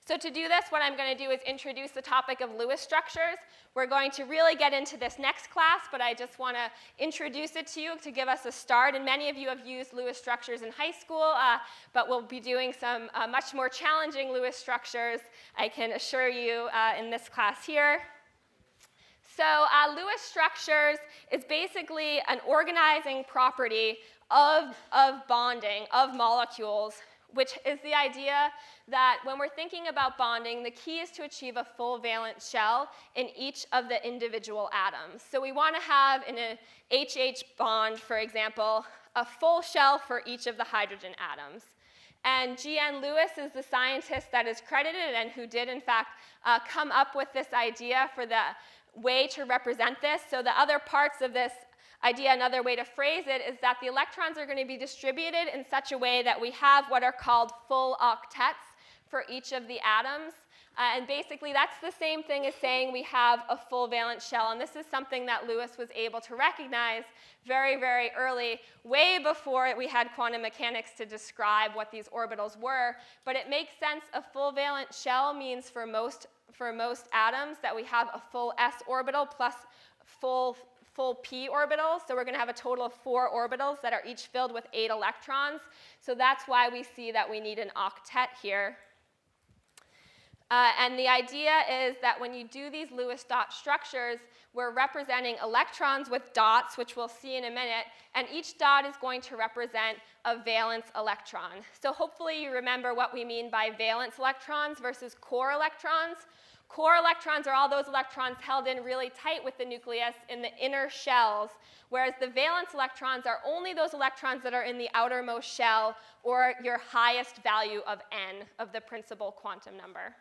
So to do this, what I'm going to do is introduce the topic of Lewis structures. We're going to really get into this next class, but I just want to introduce it to you to give us a start. And many of you have used Lewis structures in high school, but we'll be doing some much more challenging Lewis structures, I can assure you, in this class here. So Lewis structures is basically an organizing property of bonding, of molecules, which is the idea that when we're thinking about bonding, the key is to achieve a full valent shell in each of the individual atoms. So we want to have in an HH bond, for example, a full shell for each of the hydrogen atoms. And G.N. Lewis is the scientist that is credited and who did, in fact, come up with this idea for the way to represent this. So the other parts of this idea, another way to phrase it, is that the electrons are going to be distributed in such a way that we have what are called full octets for each of the atoms. And basically, that's the same thing as saying we have a full valent shell. And this is something that Lewis was able to recognize very, very early, way before we had quantum mechanics to describe what these orbitals were. But it makes sense. A full valent shell means for most atoms that we have a full s orbital plus full p orbitals. So we're going to have a total of 4 orbitals that are each filled with 8 electrons. So that's why we see that we need an octet here. And the idea is that when you do these Lewis dot structures, we're representing electrons with dots, which we'll see in a minute, and each dot is going to represent a valence electron. So hopefully you remember what we mean by valence electrons versus core electrons. Core electrons are all those electrons held in really tight with the nucleus in the inner shells, whereas the valence electrons are only those electrons that are in the outermost shell or your highest value of n, of the principal quantum number.